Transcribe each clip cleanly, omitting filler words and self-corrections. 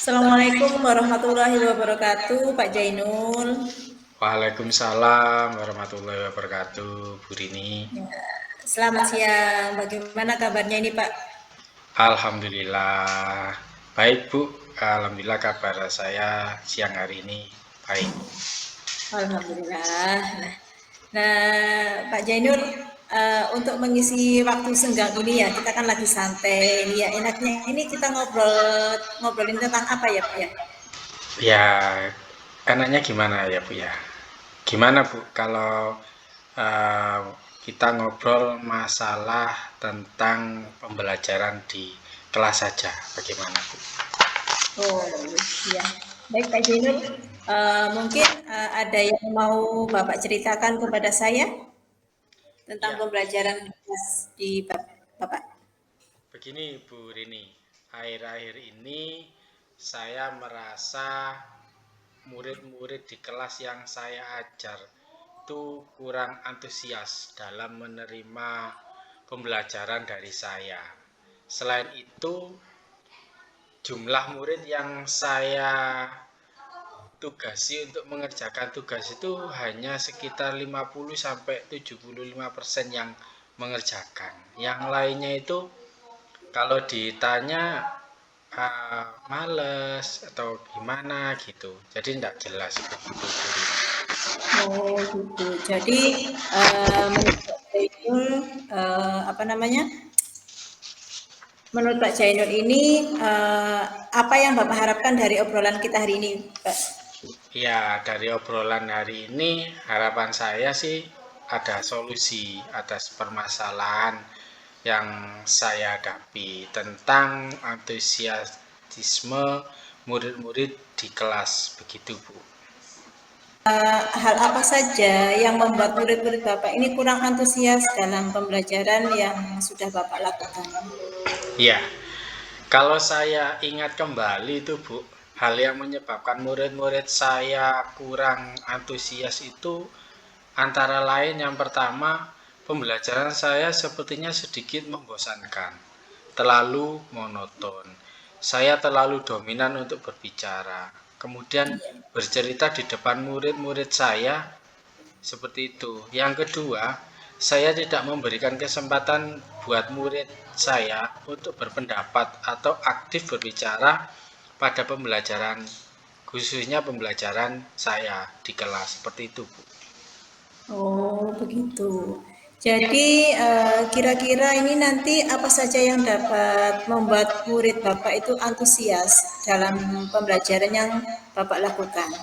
Assalamualaikum warahmatullahi wabarakatuh, Pak Jainul. Waalaikumsalam warahmatullahi wabarakatuh, Bu Rini. Ya, selamat siang. Bagaimana kabarnya ini, Pak? Alhamdulillah. Baik, Bu. Alhamdulillah kabar saya siang hari ini baik. Alhamdulillah. Pak Jainul, untuk mengisi waktu senggang ini ya, kita kan lagi santai. Ini ya, enaknya ini kita ngobrolin tentang apa ya, Pak ya? Ya, enaknya gimana ya, Bu ya? Gimana, Bu, kalau eh, kita ngobrol masalah tentang pembelajaran di kelas saja? Bagaimana, Bu? Oh, iya. Baik, Pak Jainul. Mungkin ada yang mau Bapak ceritakan kepada saya tentang Ya, pembelajaran di Bapak. begini Bu Rini, akhir-akhir ini saya merasa murid-murid di kelas yang saya ajar itu kurang antusias dalam menerima pembelajaran dari saya. Selain itu, jumlah murid yang saya tugasi untuk mengerjakan tugas itu hanya sekitar 50 sampai 75% yang mengerjakan. Yang lainnya itu kalau ditanya males atau gimana gitu. Jadi tidak jelas begitu. Oh gitu. Jadi menurut Pak Jainul apa namanya? Menurut Pak Jainul ini apa yang Bapak harapkan dari obrolan kita hari ini, Pak? Ya, dari obrolan hari ini harapan saya sih ada solusi atas permasalahan yang saya hadapi tentang antusiasme murid-murid di kelas begitu, Bu. Hal apa saja yang membuat murid-murid Bapak ini kurang antusias dalam pembelajaran yang sudah Bapak lakukan? Ya, kalau saya ingat kembali itu, Bu, hal yang menyebabkan murid-murid saya kurang antusias itu antara lain yang pertama, pembelajaran saya sepertinya sedikit membosankan, terlalu monoton. Saya terlalu dominan untuk berbicara. Kemudian bercerita di depan murid-murid saya seperti itu. Yang kedua, saya tidak memberikan kesempatan buat murid saya untuk berpendapat atau aktif berbicara pada pembelajaran, khususnya pembelajaran saya di kelas. Seperti itu, Bu. Oh, begitu. Jadi, kira-kira ini nanti apa saja yang dapat membuat murid Bapak itu antusias dalam pembelajaran yang Bapak lakukan?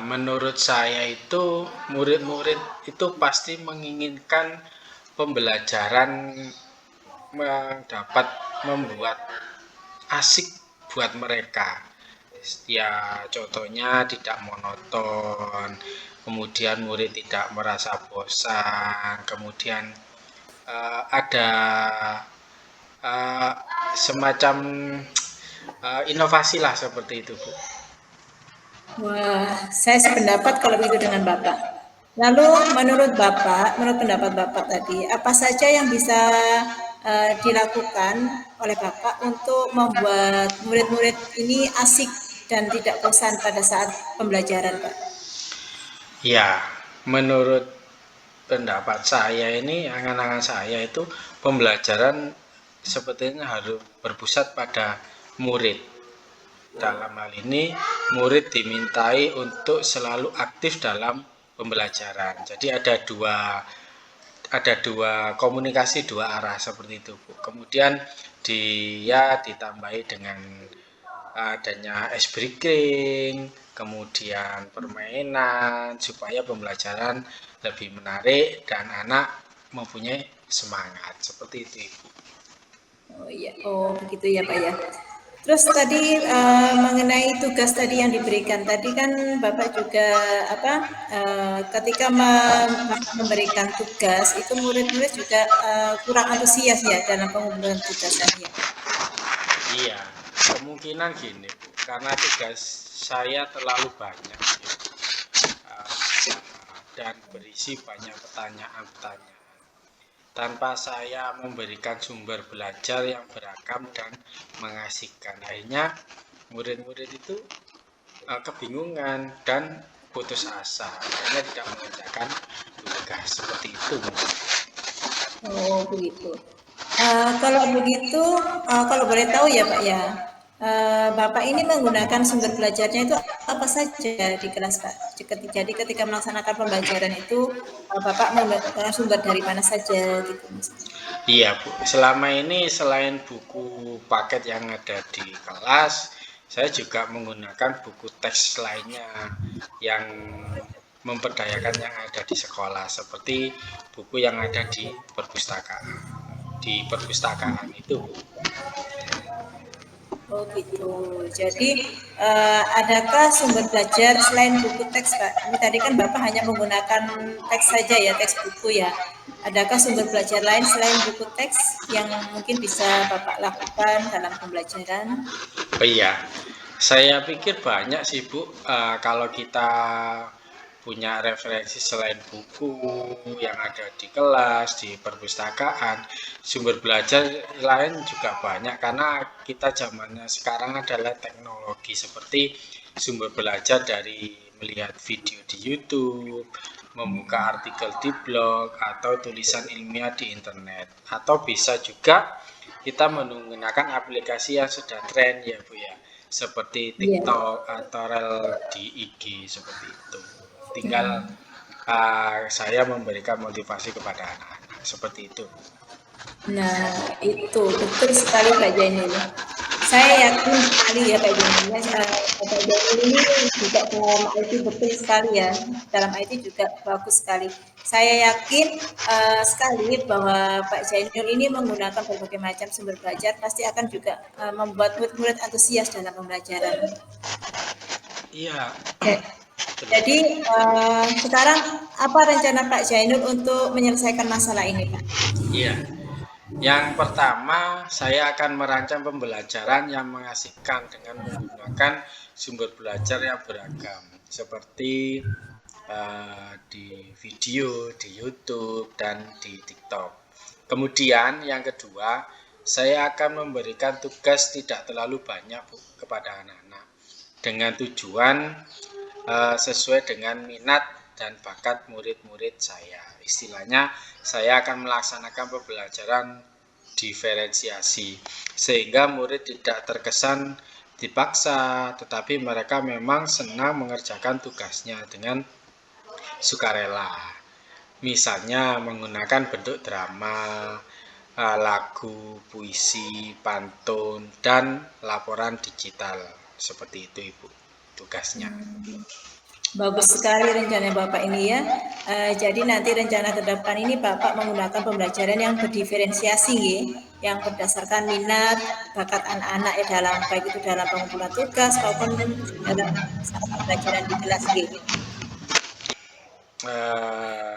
Menurut saya itu murid-murid itu pasti menginginkan pembelajaran dapat membuat asik buat mereka. Ya, contohnya tidak monoton, kemudian murid tidak merasa bosan, kemudian ada uh, semacam inovasi lah seperti itu, Bu. Wah, saya sependapat kalau begitu dengan Bapak. Lalu menurut pendapat Bapak tadi, apa saja yang bisa dilakukan oleh Bapak untuk membuat murid-murid ini asik dan tidak bosan pada saat pembelajaran, Pak? Ya, menurut pendapat saya ini, angan-angan saya itu pembelajaran sepertinya harus berpusat pada murid. Dalam hal ini, murid dimintai untuk selalu aktif dalam pembelajaran. Jadi ada dua komunikasi dua arah seperti itu, Bu. Kemudian dia ditambahi dengan adanya ice breaking, kemudian permainan supaya pembelajaran lebih menarik dan anak mempunyai semangat seperti itu, Ibu. Oh iya, oh begitu ya Pak ya. Terus tadi mengenai tugas tadi yang diberikan, tadi kan Bapak juga apa ketika memberikan tugas itu murid-murid juga kurang antusias ya dalam pengumpulan tugas tadi ya. Iya, kemungkinan gini, Bu, karena tugas saya terlalu banyak dan berisi banyak pertanyaan-pertanyaan. tanpa saya memberikan sumber belajar yang beragam dan mengasihkan. Akhirnya murid-murid itu kebingungan dan putus asa, akhirnya tidak mengerjakan tugas seperti itu. Oh, begitu. Kalau begitu, kalau boleh tahu ya Pak ya, Bapak ini menggunakan sumber belajarnya itu apa saja di kelas Pak? Jadi ketika melaksanakan pembelajaran itu, Bapak menggunakan sumber dari mana saja gitu maksudnya? Iya Bu, selama ini selain buku paket yang ada di kelas, saya juga menggunakan buku teks lainnya yang memperdayakan yang ada di sekolah, seperti buku yang ada di perpustakaan. Di perpustakaan itu Bu. Oh gitu. Jadi adakah sumber belajar selain buku teks Pak? Ini tadi kan Bapak hanya menggunakan teks saja ya, teks buku ya. Adakah sumber belajar lain selain buku teks yang mungkin bisa Bapak lakukan dalam pembelajaran? Oh iya, saya pikir banyak sih Bu, kalau kita punya referensi selain buku yang ada di kelas, di perpustakaan, sumber belajar lain juga banyak karena kita zamannya sekarang adalah teknologi, seperti sumber belajar dari melihat video di YouTube, membuka artikel di blog, atau tulisan ilmiah di internet, atau bisa juga kita menggunakan aplikasi yang sudah tren ya Bu ya, seperti Iya. TikTok atau rel di IG seperti itu. Tinggal saya memberikan motivasi kepada anak-anak seperti itu. Nah, itu betul sekali Pak Jainul. Saya yakin sekali ya Pak Jainul. Pak Jainul ini juga dalam IT betul sekali ya. Dalam IT juga bagus sekali. Saya yakin sekali bahwa Pak Jainul ini menggunakan berbagai macam sumber belajar pasti akan juga membuat murid-murid antusias dalam pembelajaran. Iya, Jadi sekarang apa rencana Pak Jainul untuk menyelesaikan masalah ini Pak? iya. Yang pertama, saya akan merancang pembelajaran yang mengasihkan dengan menggunakan sumber belajar yang beragam, seperti di video, di YouTube, dan di TikTok. Kemudian yang kedua, saya akan memberikan tugas tidak terlalu banyak Bu, kepada anak-anak dengan tujuan sesuai dengan minat dan bakat murid-murid saya. Istilahnya, saya akan melaksanakan pembelajaran diferensiasi sehingga murid tidak terkesan dipaksa, tetapi mereka memang senang mengerjakan tugasnya dengan sukarela. Misalnya menggunakan bentuk drama, lagu, puisi, pantun, dan laporan digital. Seperti itu Ibu tugasnya. Bagus sekali rencana Bapak ini ya. Jadi nanti rencana ke depan ini Bapak menggunakan pembelajaran yang berdiferensiasi ya, yang berdasarkan minat, bakat anak-anak ya dalam baik itu dalam pengumpulan tugas maupun dalam pembelajaran di kelas ya. Eh,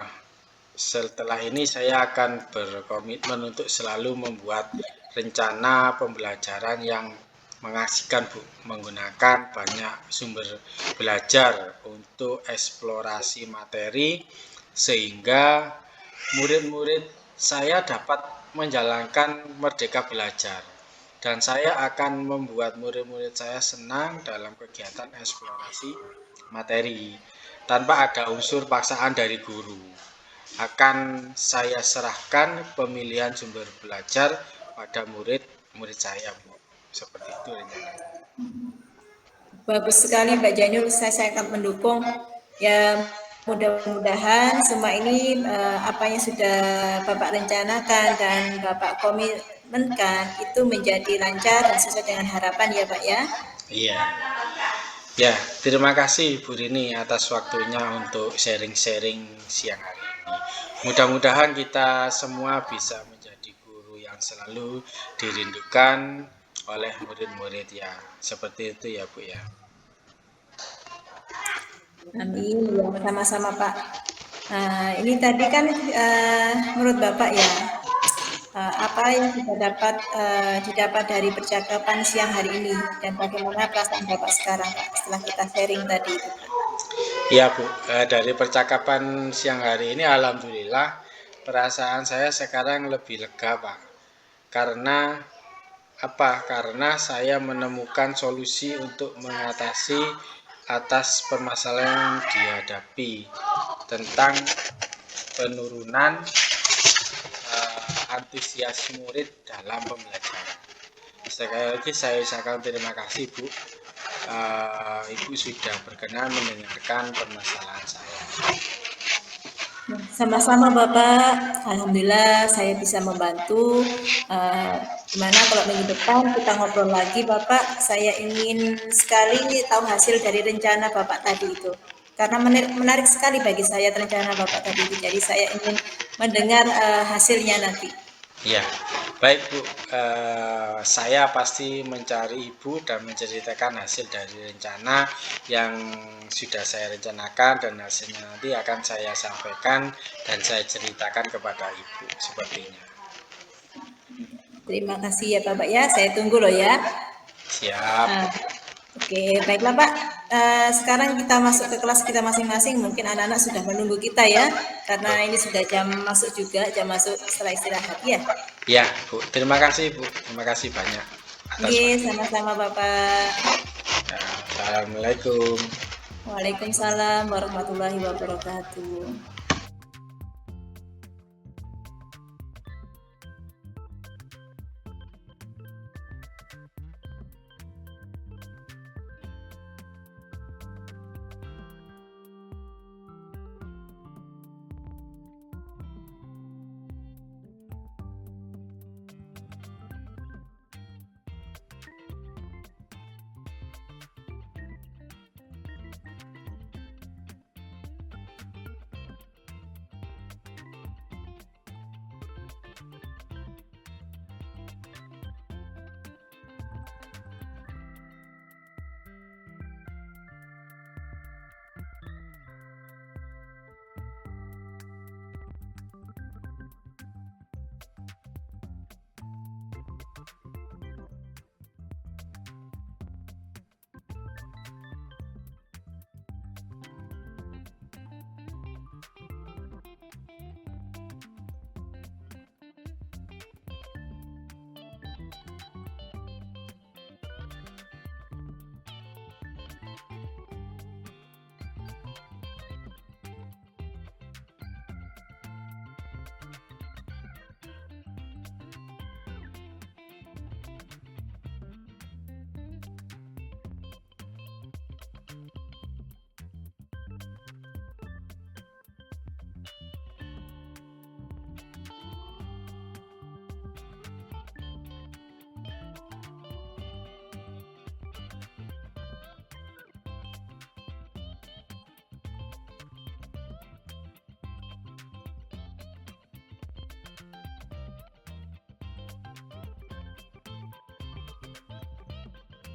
Setelah ini saya akan berkomitmen untuk selalu membuat rencana pembelajaran yang mengasihkan Bu, menggunakan banyak sumber belajar untuk eksplorasi materi sehingga murid-murid saya dapat menjalankan merdeka belajar. Dan saya akan membuat murid-murid saya senang dalam kegiatan eksplorasi materi tanpa ada unsur paksaan dari guru. Akan saya serahkan pemilihan sumber belajar pada murid-murid saya, Bu. Seperti itu rencananya. Bagus sekali Mbak Janul, saya sangat mendukung. Ya mudah-mudahan semua ini apa yang sudah Bapak rencanakan dan Bapak komitmenkan itu menjadi lancar dan sesuai dengan harapan ya Pak ya. Iya. Ya, terima kasih Bu Rini atas waktunya untuk sharing-sharing siang hari ini. Mudah-mudahan kita semua bisa menjadi guru yang selalu dirindukan oleh murid-murid ya. Seperti itu ya Bu ya. Amin, ya sama-sama Pak. Ini tadi kan menurut Bapak ya, apa yang sudah didapat dari percakapan siang hari ini dan bagaimana perasaan Bapak sekarang Pak setelah kita sharing tadi itu Pak? Iya Bu, dari percakapan siang hari ini Alhamdulillah perasaan saya sekarang lebih lega, Pak. Karena apa? Karena saya menemukan solusi untuk mengatasi atas permasalahan yang dihadapi tentang penurunan antusias murid dalam pembelajaran. Sekali lagi saya ucapkan terima kasih, Bu. Ibu sudah berkenan mendengarkan permasalahan saya. Sama-sama Bapak, alhamdulillah saya bisa membantu. Gimana kalau minggu depan kita ngobrol lagi Bapak, saya ingin sekali tahu hasil dari rencana Bapak tadi itu. Karena menarik sekali bagi saya rencana Bapak tadi itu, jadi saya ingin mendengar hasilnya nanti. Ya, baik Bu. Saya pasti mencari Ibu dan menceritakan hasil dari rencana yang sudah saya rencanakan, dan hasilnya nanti akan saya sampaikan dan saya ceritakan kepada Ibu sepertinya. Terima kasih ya Bapak ya, saya tunggu loh ya. Siap. Oke, baiklah Pak. Sekarang kita masuk ke kelas kita masing-masing. Mungkin anak-anak sudah menunggu kita ya, karena ini sudah jam masuk juga, jam masuk setelah istirahat ya. Ya, Bu. Terima kasih, Bu. Terima kasih banyak atas Oke, waktu. sama-sama Bapak. Ya, Assalamualaikum. Waalaikumsalam warahmatullahi wabarakatuh.